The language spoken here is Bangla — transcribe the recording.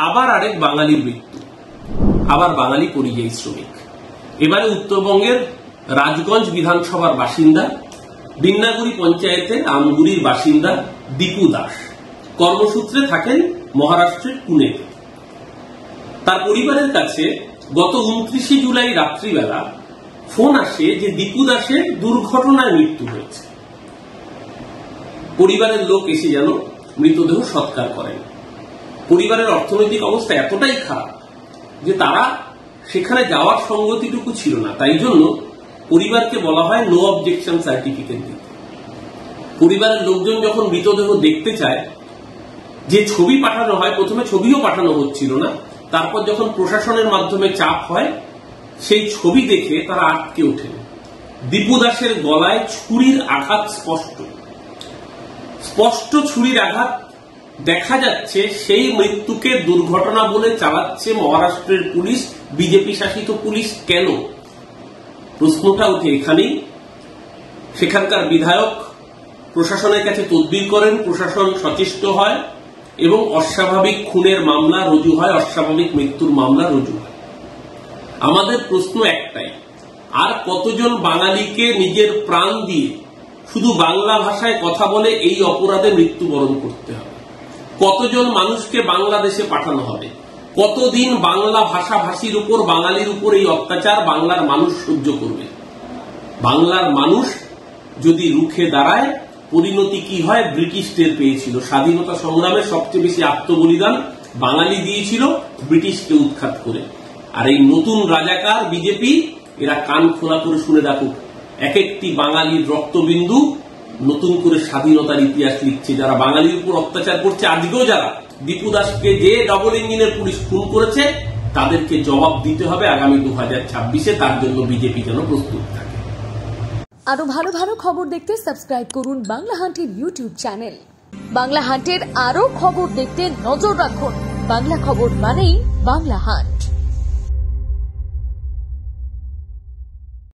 আবার আরেক বাঙালির মৃত্যু, আবার বাঙালি পরিযায়ী শ্রমিক। এবারে উত্তরবঙ্গের রাজগঞ্জ বিধানসভার বাসিন্দা, বিন্নাগুড়ি পঞ্চায়েতের আমগুড়ির বাসিন্দা দীপু দাস কর্মসূত্রে থাকেন মহারাষ্ট্রের পুনেতে। তার পরিবারের কাছে গত 29 জুলাই রাত্রিবেলা ফোন আসে যে দীপু দাসের দুর্ঘটনায় মৃত্যু হয়েছে। পরিবারের লোক এসে যেন মৃতদেহ সৎকার করেন। পরিবারের অর্থনৈতিক অবস্থা এতটাই খারাপ যে তারা সেখানে যাওয়ার সঙ্গতিটুকু ছিল না, তাই জন্য পরিবারকে বলা হয় নো অবজেকশন সার্টিফিকেট দিতে। পরিবারের লোকজন যখন মৃতদেহ দেখতে চায়, যে ছবি পাঠানো হয়, প্রথমে ছবিও পাঠানো হচ্ছিল না, তারপর যখন প্রশাসনের মাধ্যমে চাপ হয় সেই ছবি দেখে তারা আটকে ওঠেন। দীপু দাসের গলায় ছুরির আঘাত স্পষ্ট ছুরির আঘাত। দেখা যাচ্ছে সেই মৃত্যুকে দুর্ঘটনা বলে চালাচ্ছে মহারাষ্ট্রের পুলিশ, বিজেপি শাসিত পুলিশ। কেন? প্রশ্নটা উঠে এখানেই। সেখানকার বিধায়ক প্রশাসনের কাছে তদবির করেন, প্রশাসন সচেষ্ট হয় এবং অস্বাভাবিক খুনের মামলা রুজু হয়, অস্বাভাবিক মৃত্যুর মামলা রুজু হয়। আমাদের প্রশ্ন একটাই, আর কতজন বাঙালিকে নিজের প্রাণ দিয়ে শুধু বাংলা ভাষায় কথা বলে এই অপরাধে মৃত্যুবরণ করতে হবে? কতজন মানুষকে বাংলাদেশে পাঠানো হবে? কতদিন বাংলা ভাষাভাষীর উপর, বাঙালির উপর এই অত্যাচার বাংলার মানুষ সহ্য করবে? বাংলার মানুষ যদি রুখে দাঁড়ায়, পরিণতি কি হয় ব্রিটিশ টের পেয়েছিল। স্বাধীনতা সংগ্রামে সবচেয়ে বেশি আত্মবলিদান বাঙালি দিয়েছিল ব্রিটিশকে উৎখাত করে। আর এই নতুন রাজাকার বিজেপি, এরা কান খোলা করে শুনে রাখুক, এক একটি বাঙালির রক্তবিন্দু নতুন করে স্বাধীনতার ইতিহাস লিখছে। যারা বাঙালির উপর অত্যাচার করছে, আজকেও যারা দীপু দাসকে যে ডবল ইঞ্জিনের পুলিশ খুন করেছে, তাদেরকে জবাব দিতে হবে আগামী 2026-এ। তার জন্য বিজেপি যেন প্রস্তুত থাকে। আরো ভালো ভালো খবর দেখতে সাবস্ক্রাইব করুন বাংলা হান্টের ইউটিউব চ্যানেল। বাংলা হান্টের আরো খবর দেখতে নজর রাখুন। বাংলা খবর মানেই বাংলা হান্ট।